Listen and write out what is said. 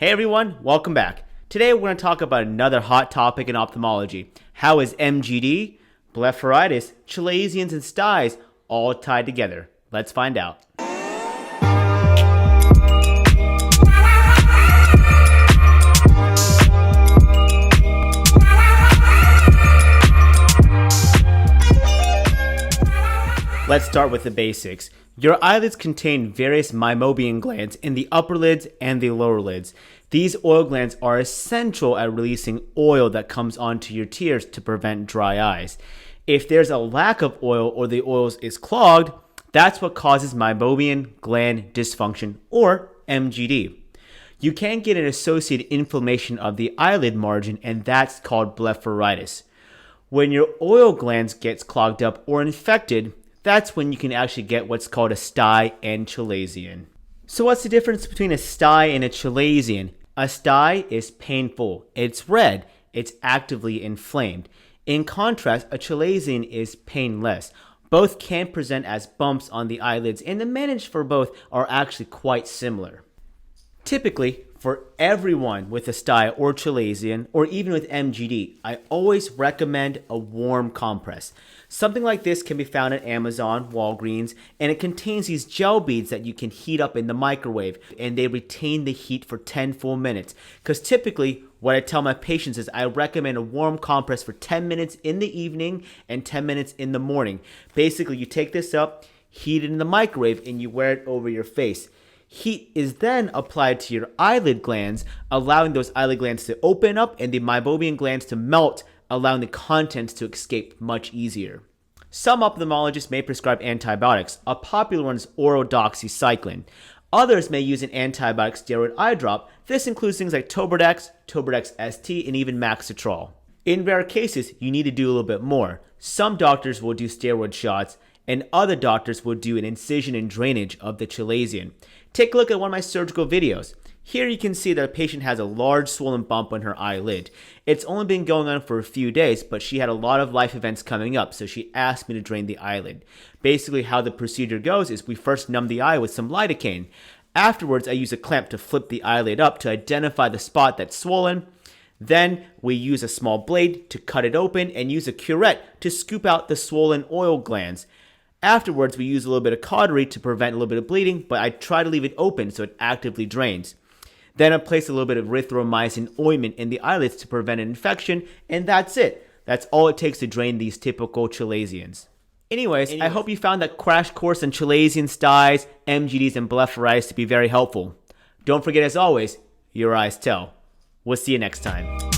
Hey everyone, welcome back. Today we're going to talk about another hot topic in ophthalmology. How is MGD, blepharitis, chalazions, and styes all tied together? Let's find out. Let's start with the basics. Your eyelids contain various meibomian glands in the upper lids and the lower lids. These oil glands are essential at releasing oil that comes onto your tears to prevent dry eyes. If there's a lack of oil or the oil is clogged, that's what causes meibomian gland dysfunction, or MGD. You can get an associated inflammation of the eyelid margin, and that's called blepharitis. When your oil glands gets clogged up or infected, that's when you can actually get what's called a stye and chalazion. So what's the difference between a stye and a chalazion? A stye is painful, it's red, it's actively inflamed. In contrast, a chalazion is painless. Both can present as bumps on the eyelids, and the management for both are actually quite similar. Typically, for everyone with a stye or chalazion, or even with MGD, I always recommend a warm compress. Something like this can be found at Amazon, Walgreens, and it contains these gel beads that you can heat up in the microwave, and they retain the heat for 10 full minutes. Because typically, what I tell my patients is I recommend a warm compress for 10 minutes in the evening and 10 minutes in the morning. Basically, you take this up, heat it in the microwave, and you wear it over your face. Heat is then applied to your eyelid glands, allowing those eyelid glands to open up and the meibomian glands to melt, allowing the contents to escape much easier. Some ophthalmologists may prescribe antibiotics. A popular one is oral doxycycline. Others may use an antibiotic steroid eye drop. This includes things like Tobradex, Tobradex ST, and even Maxitrol. In rare cases, you need to do a little bit more. Some doctors will do steroid shots, and other doctors will do an incision and drainage of the chalazion. Take a look at one of my surgical videos. Here you can see that a patient has a large swollen bump on her eyelid. It's only been going on for a few days, but she had a lot of life events coming up, so she asked me to drain the eyelid. Basically how the procedure goes is we first numb the eye with some lidocaine. Afterwards, I use a clamp to flip the eyelid up to identify the spot that's swollen. Then we use a small blade to cut it open and use a curette to scoop out the swollen oil glands. Afterwards, we use a little bit of cautery to prevent a little bit of bleeding, but I try to leave it open so it actively drains. Then I place a little bit of erythromycin ointment in the eyelids to prevent an infection, and that's it. That's all it takes to drain these typical chalazions. Anyways, I hope you found that crash course on chalazion, styes, MGDs, and blepharitis to be very helpful. Don't forget, as always, your eyes tell. We'll see you next time.